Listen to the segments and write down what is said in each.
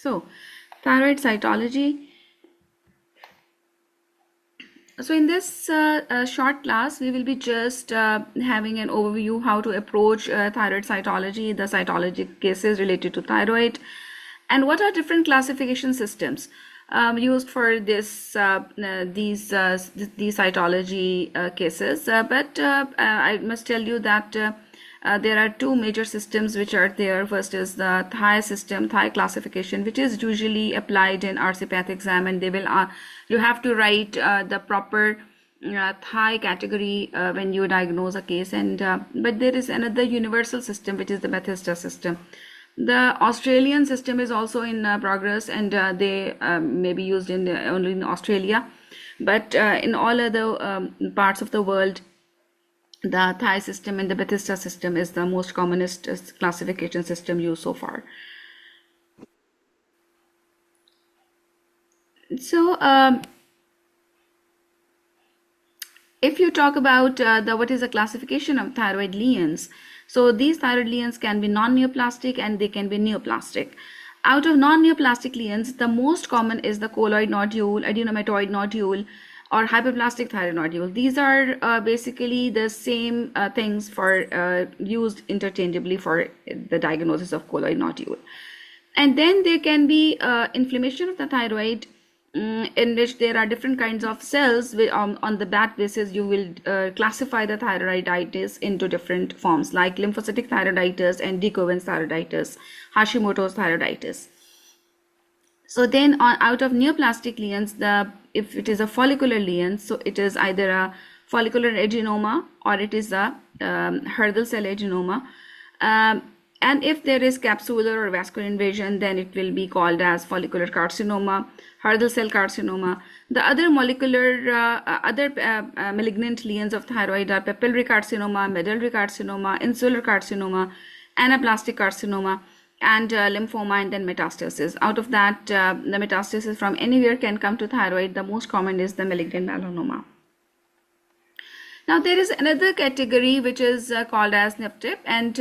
So, thyroid cytology. So in this short class, we will be just having an overview how to approach thyroid cytology, the cytology cases related to thyroid, and what are different classification systems used for these cytology cases. But I must tell you that there are two major systems which are there. First is the Thai system, Thai classification, which is usually applied in RCPath exam, and they will you have to write the proper Thai category when you diagnose a case. And but there is another universal system, which is the Bethesda system. The Australian system is also in progress, and they may be used in only in Australia, but in all other parts of the world, the Thai system and the Bethesda system is the most commonest classification system used so far. So, if you talk about what is the classification of thyroid lesions, so these thyroid lesions can be non-neoplastic and they can be neoplastic. Out of non-neoplastic lesions, the most common is the colloid nodule, adenomatoid nodule, or hyperplastic thyroid nodule. These are basically the same things for used interchangeably for the diagnosis of colloid nodule. And then there can be inflammation of the thyroid, in which there are different kinds of cells. On the that basis, you will classify the thyroiditis into different forms, like lymphocytic thyroiditis and decovens thyroiditis, Hashimoto's thyroiditis. So then out of neoplastic lesions, if it is a follicular lesion, so it is either a follicular adenoma or it is a Hurdle cell adenoma. And if there is capsular or vascular invasion, then it will be called as follicular carcinoma, Hurdle cell carcinoma. The other malignant lesions of thyroid are papillary carcinoma, medullary carcinoma, insular carcinoma, anaplastic carcinoma, and lymphoma, and then metastasis. Out of that, the metastasis from anywhere can come to thyroid. The most common is the malignant melanoma. Now there is another category which is called as NIFTIP, and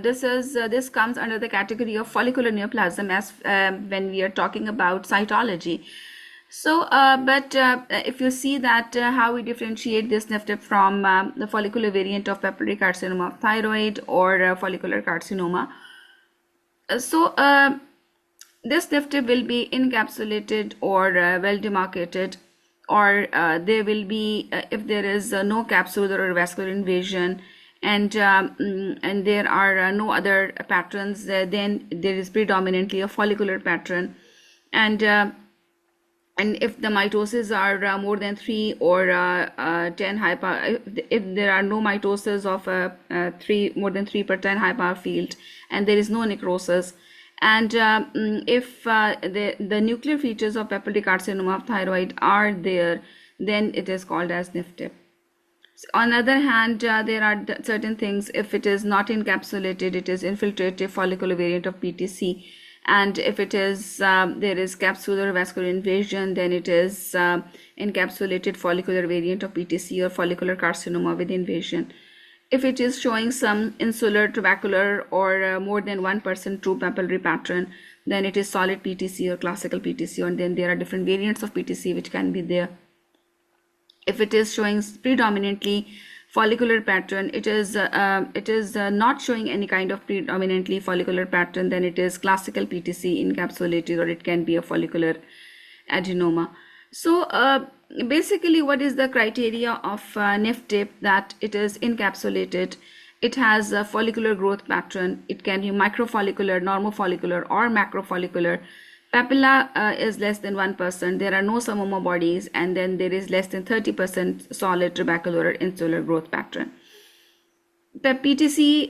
this comes under the category of follicular neoplasm as when we are talking about cytology. So, if you see that how we differentiate this NIFTIP from the follicular variant of papillary carcinoma of thyroid or follicular carcinoma. So this NIFTIP will be encapsulated or well demarcated, or there will be if there is no capsular or vascular invasion, and there are no other patterns, then there is predominantly a follicular pattern. And if the mitoses are more than 3 or 10 high power, if there are no mitosis of more than 3 per 10 high power field, and there is no necrosis, and if the nuclear features of papillary carcinoma of thyroid are there, then it is called as NIFTIP. On the other hand, there are certain things. If it is not encapsulated, it is infiltrative follicular variant of PTC. And if it is there is capsular vascular invasion, then it is encapsulated follicular variant of PTC or follicular carcinoma with invasion. If it is showing some insular, tubercular, or more than 1% true papillary pattern, then it is solid PTC or classical PTC, and then there are different variants of PTC which can be there. If it is showing predominantly follicular pattern, it is not showing any kind of predominantly follicular pattern, then it is classical PTC encapsulated, or it can be a follicular adenoma. So basically, what is the criteria of NIFTIP? That it is encapsulated, it has a follicular growth pattern, it can be microfollicular, normofollicular, or macrofollicular. Papilla is less than 1%, there are no psammoma bodies, and then there is less than 30% solid trabecular or insular growth pattern. The PTC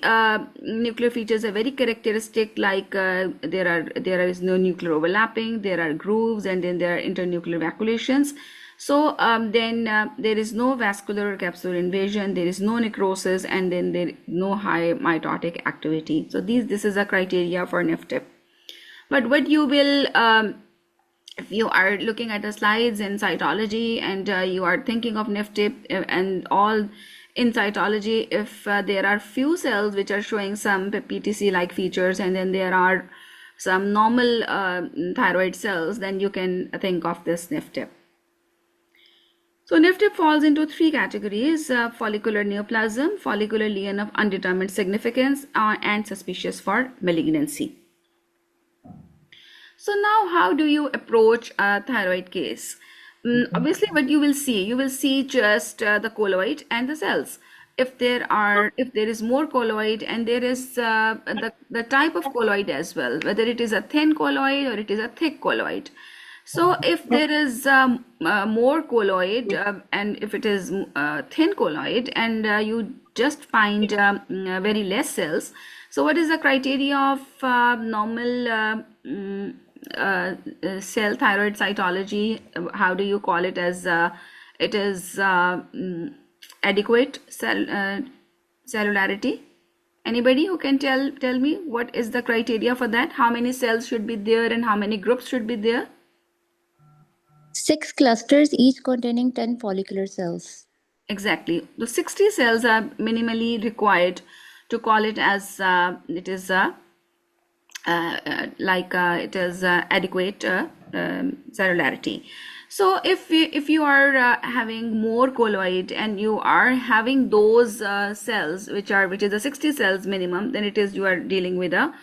nuclear features are very characteristic, like there is no nuclear overlapping, there are grooves, and then there are internuclear vacuolations. So then there is no vascular or capsular invasion, there is no necrosis, and then there is no high mitotic activity. So this is a criteria for NIFTIP. But what you will, if you are looking at the slides in cytology and you are thinking of NIFTIP and all in cytology, if there are few cells which are showing some PTC-like features, and then there are some normal thyroid cells, then you can think of this NIF-TIP. So NIF-TIP falls into three categories: follicular neoplasm, follicular lesion of undetermined significance, and suspicious for malignancy. So now how do you approach a thyroid case? Obviously, what you will see just the colloid and the cells. If there is more colloid, and there is the type of colloid as well, whether it is a thin colloid or it is a thick colloid. So if there is more colloid, and if it is thin colloid, and you just find very less cells, so what is the criteria of normal cell thyroid cytology? How do you call it? As it is adequate cellularity. Anybody who can tell me what is the criteria for that? How many cells should be there and how many groups should be there? 6 clusters, each containing 10 follicular cells. Exactly. The 60 cells are minimally required to call it as it is adequate cellularity. So if you are having more colloid and you are having those cells which is the 60 cells minimum, then it is you are dealing with a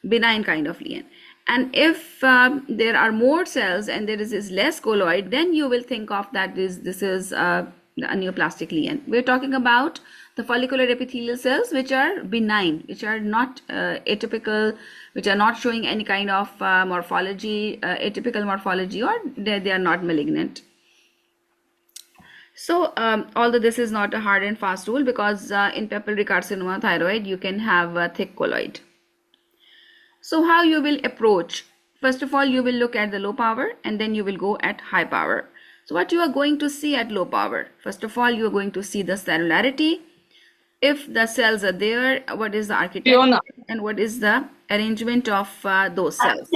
benign kind of lesion. And if there are more cells and there is less colloid, then you will think of that this is a neoplastic lesion. We're talking about the follicular epithelial cells which are benign, which are not atypical, which are not showing any kind of morphology, atypical morphology, or they are not malignant. So although this is not a hard and fast rule, because in papillary carcinoma thyroid you can have a thick colloid. So how you will approach? First of all, you will look at the low power, and then you will go at high power. So what you are going to see at low power? First of all, you are going to see the cellularity. If the cells are there, what is the architecture and what is the arrangement of those cells?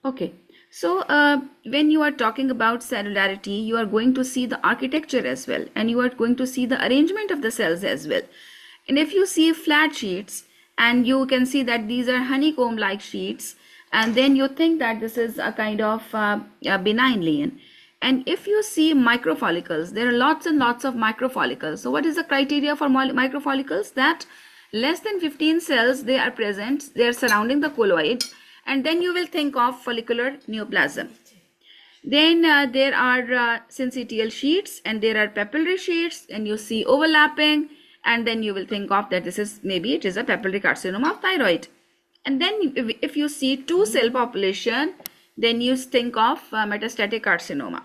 Okay, so when you are talking about cellularity, you are going to see the architecture as well, and you are going to see the arrangement of the cells as well. And if you see flat sheets, and you can see that these are honeycomb like sheets, and then you think that this is a kind of a benign lesion. And if you see microfollicles, there are lots and lots of microfollicles. So what is the criteria for microfollicles? That less than 15 cells they are present, they are surrounding the colloid, and then you will think of follicular neoplasm. Then there are syncytial sheets, and there are papillary sheets, and you see overlapping, and then you will think of that this is maybe it is a papillary carcinoma of thyroid. And then if you see 2 cell population, then you think of metastatic carcinoma.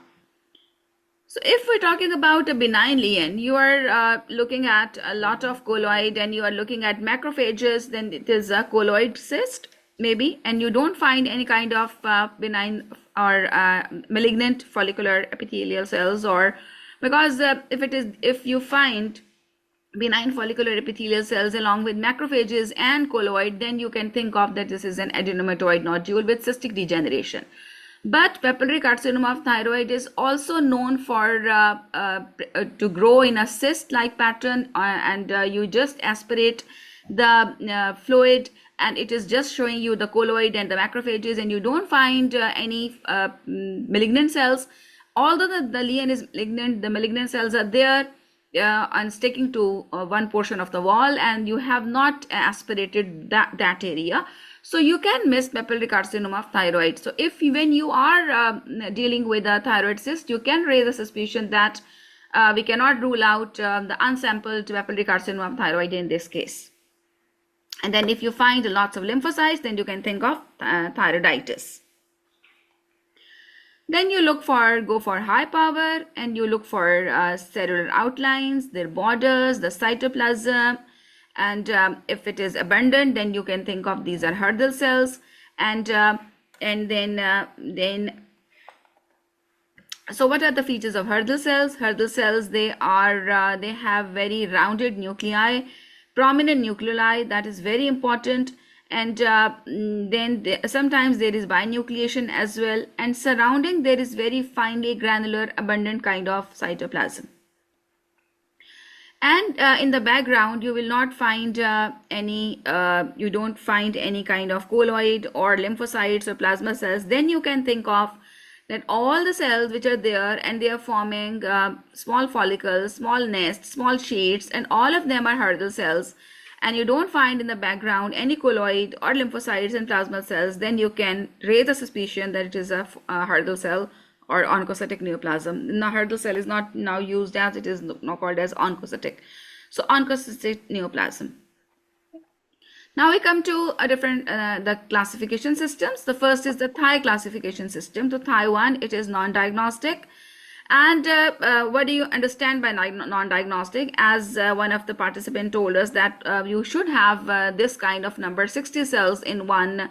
So if we're talking about a benign lesion, you are looking at a lot of colloid, and you are looking at macrophages, then it is a colloid cyst maybe, and you don't find any kind of benign or malignant follicular epithelial cells, or because if you find benign follicular epithelial cells along with macrophages and colloid, then you can think of that this is an adenomatoid nodule with cystic degeneration. But papillary carcinoma of thyroid is also known for to grow in a cyst-like pattern, and you just aspirate the fluid, and it is just showing you the colloid and the macrophages, and you don't find any malignant cells. Although the lesion is malignant, the malignant cells are there and sticking to one portion of the wall, and you have not aspirated that area. So you can miss papillary carcinoma of thyroid. So when you are dealing with a thyroid cyst, you can raise a suspicion that we cannot rule out the unsampled papillary carcinoma of thyroid in this case. And then if you find lots of lymphocytes, then you can think of thyroiditis. Then you go for high power, and you look for cellular outlines, their borders, the cytoplasm, and if it is abundant, then you can think of these are Hurdle cells, and then so what are the features of Hurdle cells? Hurdle cells, they have very rounded nuclei, prominent nuclei. That is very important. and then sometimes there is binucleation as well, and surrounding there is very finely granular abundant kind of cytoplasm. And in the background you will not find you don't find any kind of colloid or lymphocytes or plasma cells. Then you can think of that all the cells which are there, and they are forming small follicles, small nests, small sheets, and all of them are Hurdle cells, and you don't find in the background any colloid or lymphocytes and plasma cells. Then you can raise a suspicion that it is a Hurdle cell or oncocytic neoplasm. Now, Hurdle cell is not now used as, it is now called as oncocytic. So oncocytic neoplasm. Now we come to a different the classification systems. The first is the Thai classification system. So Thai 1, it is non-diagnostic. And what do you understand by non-diagnostic? As one of the participants told us that you should have this kind of number, 60 cells in one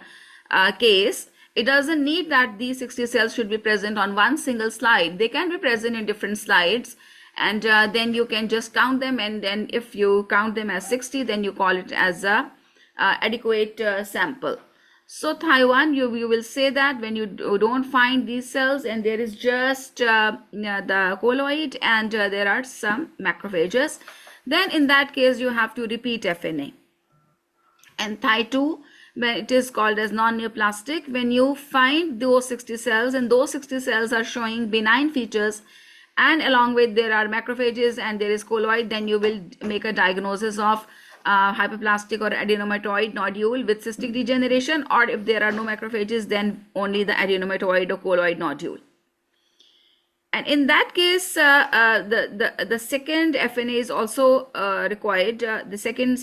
case. It doesn't need that these 60 cells should be present on one single slide. They can be present in different slides, and then you can just count them, and then if you count them as 60, then you call it as a adequate sample. So Thai 1, you will say that when you don't find these cells and there is just the colloid and there are some macrophages, then in that case you have to repeat FNA. And Thai 2, when it is called as non-neoplastic, when you find those 60 cells and those 60 cells are showing benign features, and along with there are macrophages and there is colloid, then you will make a diagnosis of hyperplastic or adenomatoid nodule with cystic degeneration, or if there are no macrophages, then only the adenomatoid or colloid nodule. And in that case, the second FNA is also required, the second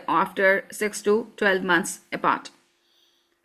after 6 to 12 months apart.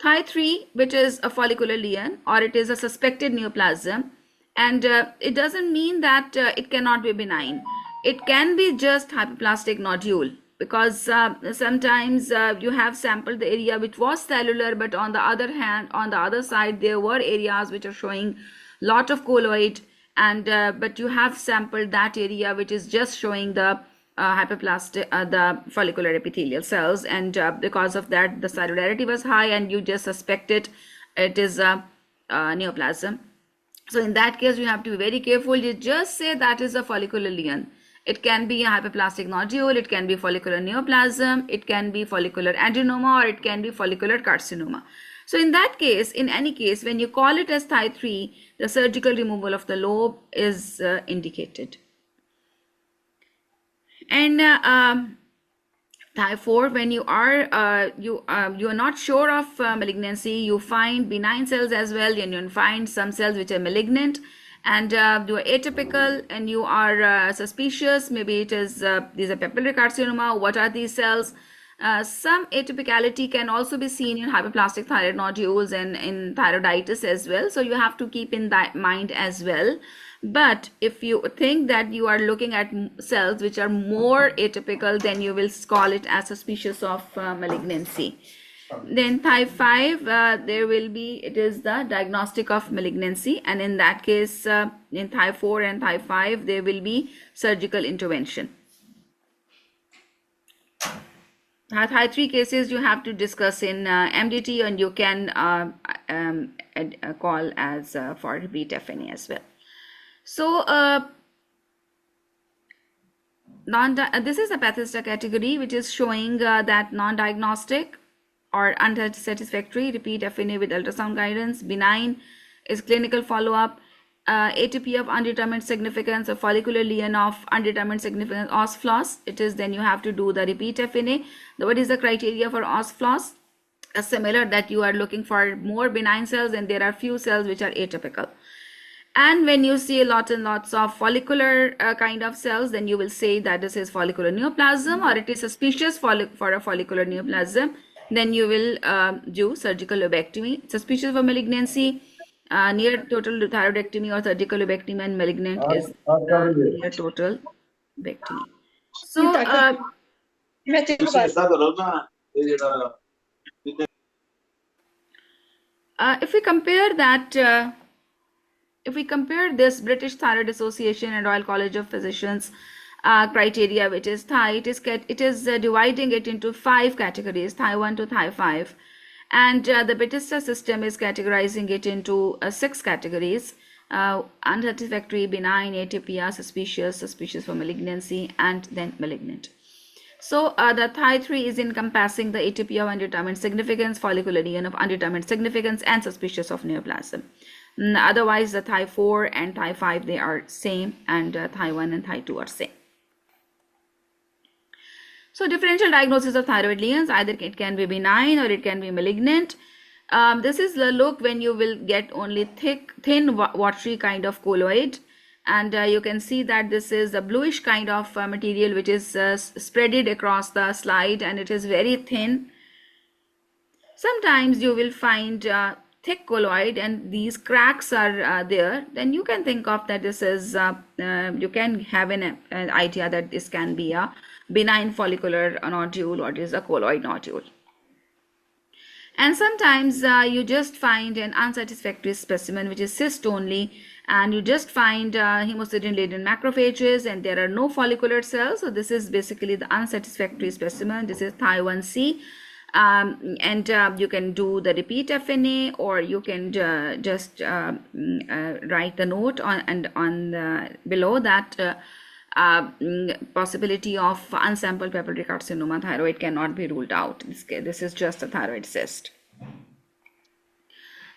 Thai 3, which is a follicular lesion, or it is a suspected neoplasm, and it doesn't mean that it cannot be benign. It can be just hyperplastic nodule, because sometimes you have sampled the area which was cellular, but on the other hand, on the other side, there were areas which are showing lot of colloid, and but you have sampled that area which is just showing the hyperplastic, the follicular epithelial cells, and because of that the cellularity was high and you just suspected it is a neoplasm. So in that case you have to be very careful. You just say that is a follicular lesion. It can be a hyperplastic nodule, it can be follicular neoplasm, it can be follicular adenoma, or it can be follicular carcinoma. So in that case, in any case, when you call it as Thai 3, the surgical removal of the lobe is indicated. And Thai 4, when you are not sure of malignancy, you find benign cells as well, and you find some cells which are malignant, and you are atypical, and you are suspicious. Maybe it is these are papillary carcinoma. What are these cells? Some atypicality can also be seen in hyperplastic thyroid nodules and in thyroiditis as well. So you have to keep in that mind as well. But if you think that you are looking at cells which are more atypical, then you will call it as suspicious of malignancy. Then Thai 5, there will be, it is the diagnostic of malignancy, and in that case, in Thai 4 and Thai 5, there will be surgical intervention. Thai 3 cases you have to discuss in MDT, and you can call as for repeat FNA as well. So this is a pathista category which is showing that non-diagnostic or unsatisfactory repeat FNA with ultrasound guidance. Benign is clinical follow-up. ATP of undetermined significance, or follicular lesion of undetermined significance, OSFLOS. It is then you have to do the repeat FNA. What is the criteria for OSFLOS? Similar, that you are looking for more benign cells and there are few cells which are atypical. And when you see lots and lots of follicular kind of cells, then you will say that this is follicular neoplasm, or it is suspicious for a follicular neoplasm. Then you will do surgical lobectomy. Suspicious for malignancy, near total thyroidectomy or surgical lobectomy, and malignant is near total lobectomy. So if we compare that, if we compare this British Thyroid Association and Royal College of Physicians criteria, which is it is dividing it into 5 categories, Thai 1 to Thai 5. And the Batista system is categorizing it into 6 categories: unsatisfactory, benign, atypia, suspicious for malignancy, and then malignant. So the Thai 3 is encompassing the atypia of undetermined significance, follicular lesion of undetermined significance, and suspicious of neoplasm. Otherwise, the Thai 4 and Thai 5, they are same, and Thai 1 and Thai 2 are same. So differential diagnosis of thyroid lesions, either it can be benign or it can be malignant. This is the look when you will get only thin, watery kind of colloid. And you can see that this is a bluish kind of material which is spreaded across the slide, and it is very thin. Sometimes you will find thick colloid and these cracks are there. Then you can think of that this is, you can have an idea that this can be a benign follicular nodule or it is a colloid nodule. And sometimes you just find an unsatisfactory specimen which is cyst only, and you just find hemosiderin-laden macrophages and there are no follicular cells. So this is basically the unsatisfactory specimen. This is Thai 1C. And you can do the repeat FNA, or you can just write the note on below that possibility of unsampled papillary carcinoma thyroid cannot be ruled out. This is just a thyroid cyst.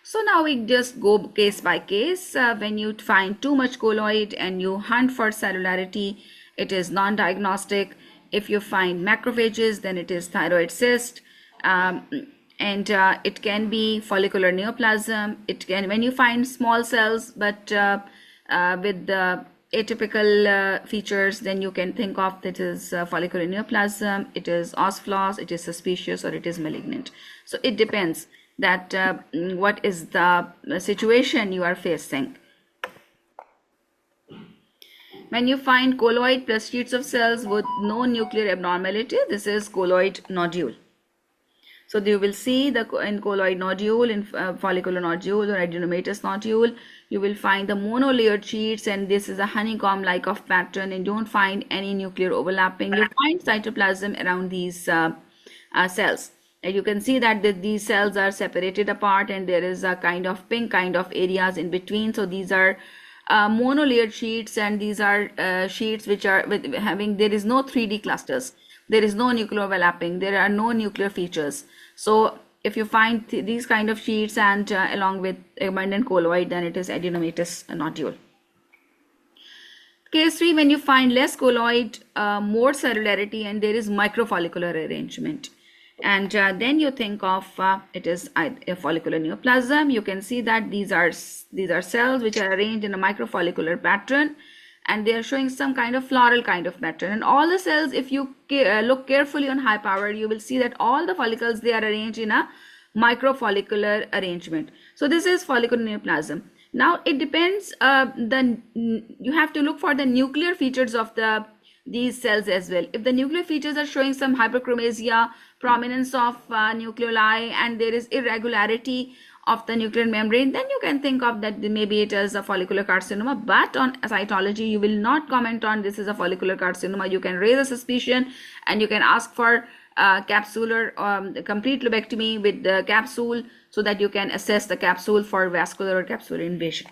So now we just go case by case. When you find too much colloid and you hunt for cellularity, it is non-diagnostic. If you find macrophages, then it is thyroid cyst. And it can be follicular neoplasm. It can, when you find small cells but with the atypical features, then you can think of that is follicular neoplasm, it is os-flos, it is suspicious, or it is malignant. So it depends that what is the situation you are facing. When you find colloid plus sheets of cells with no nuclear abnormality, this is colloid nodule. So you will see the in colloid nodule, in follicular nodule or adenomatous nodule, you will find the monolayered sheets, and this is a honeycomb like of pattern, and don't find any nuclear overlapping. You find cytoplasm around these cells. And you can see that these cells are separated apart, and there is a kind of pink kind of areas in between. So these are monolayered sheets, and these are sheets which are having, there is no 3D clusters. There is no nuclear overlapping. There are no nuclear features. So if you find these kind of sheets and along with abundant colloid, then it is adenomatous nodule. Case 3, when you find less colloid, more cellularity, and there is microfollicular arrangement. And then you think of it is a follicular neoplasm. You can see that these are cells which are arranged in a microfollicular pattern, and they are showing some kind of floral kind of pattern. And all the cells, if you look carefully on high power, you will see that all the follicles, they are arranged in a microfollicular arrangement. So this is follicular neoplasm. Now it depends, you have to look for the nuclear features of these cells as well. If the nuclear features are showing some hyperchromasia, prominence of nucleoli, and there is irregularity of the nuclear membrane, then you can think of that maybe it is a follicular carcinoma. But on cytology, you will not comment on this is a follicular carcinoma. You can raise a suspicion, and you can ask for capsular complete lobectomy with the capsule, so that you can assess the capsule for vascular or capsular invasion.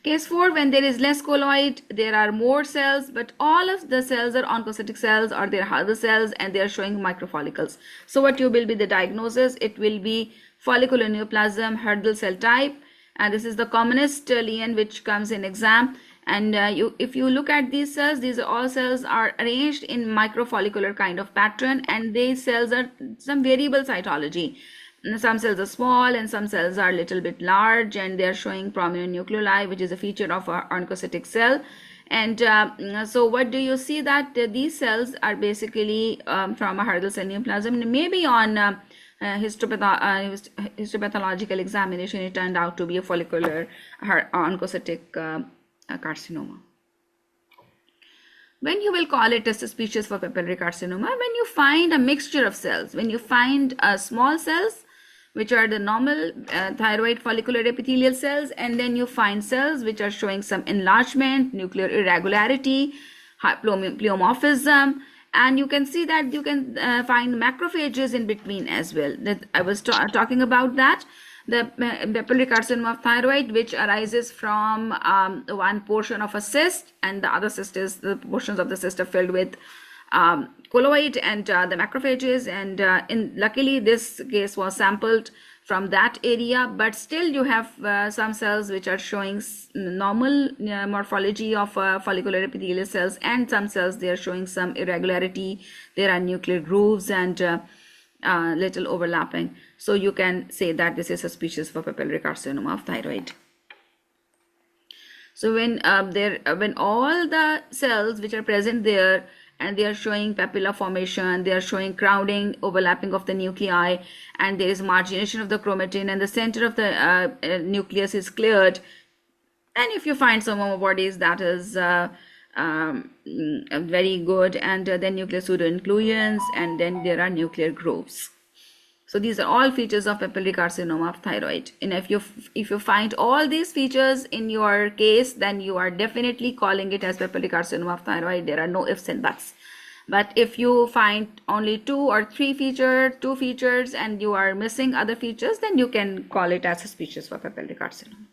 Case 4, when there is less colloid, there are more cells, but all of the cells are oncocytic cells or they are Hurther cells, and they are showing microfollicles. So what will be the diagnosis? It will be follicular neoplasm, Hurther cell type, and this is the commonest lesion which comes in exam. And if you look at these cells, these all cells are arranged in microfollicular kind of pattern, and these cells are some variable cytology. Some cells are small and some cells are a little bit large, and they are showing prominent nucleoli, which is a feature of our oncocytic cell. And so what do you see? That these cells are basically from a Hurther cell neoplasm. Maybe on histopathological examination, it turned out to be a follicular oncocytic carcinoma. When you will call it a suspicious for papillary carcinoma, when you find a mixture of cells, when you find small cells which are the normal thyroid follicular epithelial cells, and then you find cells which are showing some enlargement, nuclear irregularity, pleomorphism, and you can see that you can find macrophages in between as well. That I was talking about that. The papillary carcinoma of thyroid, which arises from one portion of a cyst, and the other cyst is, the portions of the cyst are filled with colloid and the macrophages, and luckily this case was sampled from that area, but still you have some cells which are showing normal morphology of follicular epithelial cells, and some cells they are showing some irregularity. There are nuclear grooves and little overlapping. So you can say that this is suspicious for papillary carcinoma of thyroid. So when all the cells which are present there and they are showing papilla formation, they are showing crowding, overlapping of the nuclei, and there is margination of the chromatin, and the center of the nucleus is cleared. And if you find some homobodies, that is very good, and then nuclear pseudoinclusions, and then there are nuclear grooves. So these are all features of papillary carcinoma of thyroid. And if you find all these features in your case, then you are definitely calling it as papillary carcinoma of thyroid. There are no ifs and buts. But if you find only 2 or 3 features, and you are missing other features, then you can call it as suspicious for papillary carcinoma.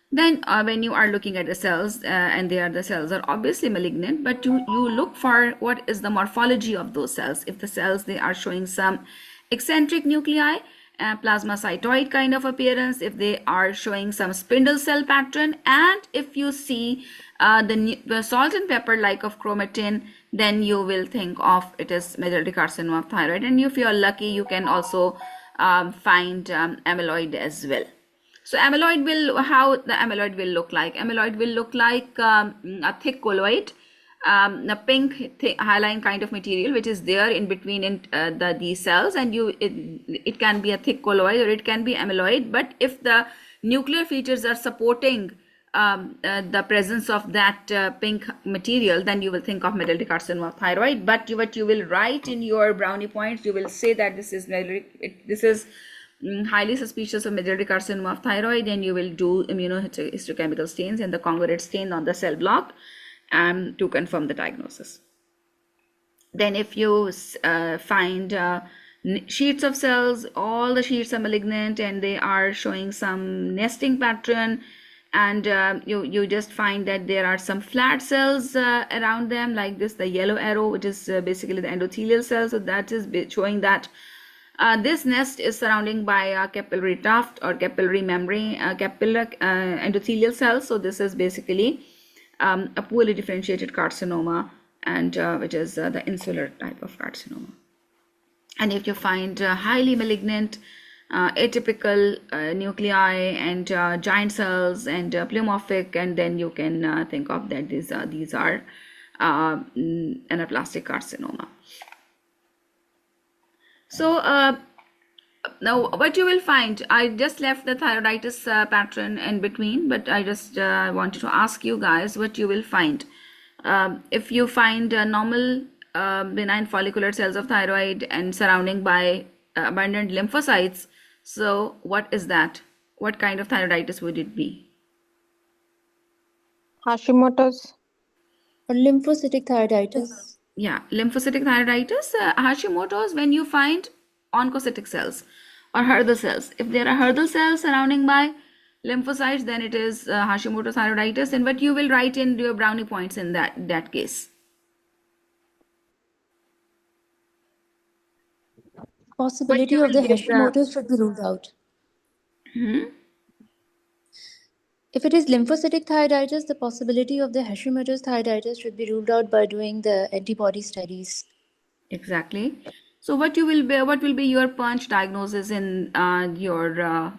Then when you are looking at the cells, and the cells are obviously malignant, but you look for what is the morphology of those cells. If the cells, they are showing some eccentric nuclei, plasmacytoid kind of appearance, if they are showing some spindle cell pattern, and if you see the salt and pepper like of chromatin, then you will think of it as medullary carcinoma of thyroid. And if you are lucky, you can also find amyloid as well. So how the amyloid will look like? Amyloid will look like a thick colloid, a pink hyaline kind of material which is there in between these cells, and it can be a thick colloid or it can be amyloid. But if the nuclear features are supporting the presence of that pink material, then you will think of medullary carcinoma of thyroid. But what you will write in your brownie points, you will say that this is highly suspicious of medullary carcinoma of thyroid, and you will do immunohistochemical stains and the congruent stain on the cell block to confirm the diagnosis. Then if you find sheets of cells, all the sheets are malignant and they are showing some nesting pattern, and you just find that there are some flat cells around them, like this, the yellow arrow, which is basically the endothelial cells. So that is showing that this nest is surrounding by a capillary tuft or capillary membrane, capillary endothelial cells. So this is basically a poorly differentiated carcinoma, and which is the insular type of carcinoma. And if you find highly malignant, atypical nuclei and giant cells and pleomorphic, and then you can think of that these are anaplastic carcinoma. So now what you will find, I just left the thyroiditis pattern in between, but I just wanted to ask you guys what you will find. If you find normal benign follicular cells of thyroid and surrounding by abundant lymphocytes, so what is that? What kind of thyroiditis would it be? Hashimoto's. Or lymphocytic thyroiditis. Yeah, lymphocytic thyroiditis. Hashimoto's, when you find oncocytic cells or Hurther cells. If there are Hurther cells surrounding by lymphocytes, then it is Hashimoto's thyroiditis. And what you will write in your brownie points in that case? Possibility of the Hashimoto's should be ruled out. If it is lymphocytic thyroiditis, the possibility of the Hashimoto's thyroiditis should be ruled out by doing the antibody studies. Exactly. So what will be your punch diagnosis in your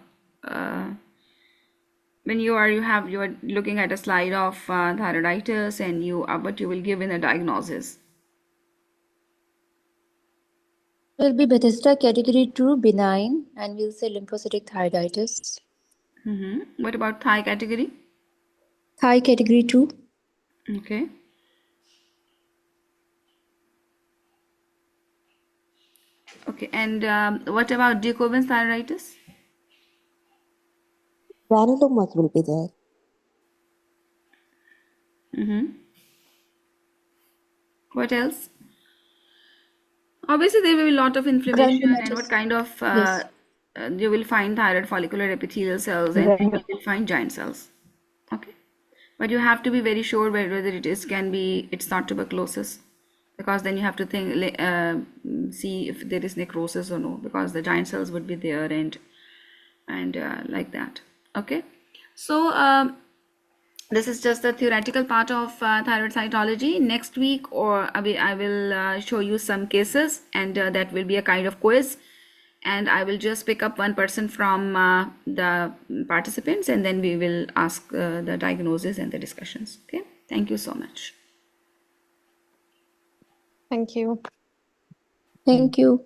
when you are looking at a slide of thyroiditis, and what you will give in a diagnosis? It will be Bethesda category 2 benign, and we'll say lymphocytic thyroiditis. What about Thai category? Thai category 2. Okay. Okay, and what about Jacobin's thyroiditis? Granulomas will be there. What else? Obviously, there will be a lot of inflammation, and what Granulomatous. kind of Yes. you will find thyroid follicular epithelial cells, and then you will find giant cells. Okay, but you have to be very sure whether it is it's not tuberculosis, because then you have to see if there is necrosis or no, because the giant cells would be there, and like that. Okay, so this is just the theoretical part of thyroid cytology. Next week, or I will show you some cases, and that will be a kind of quiz, and I will just pick up one person from the participants, and then we will ask the diagnosis and the discussions. Okay, thank you so much. Thank you. Thank you.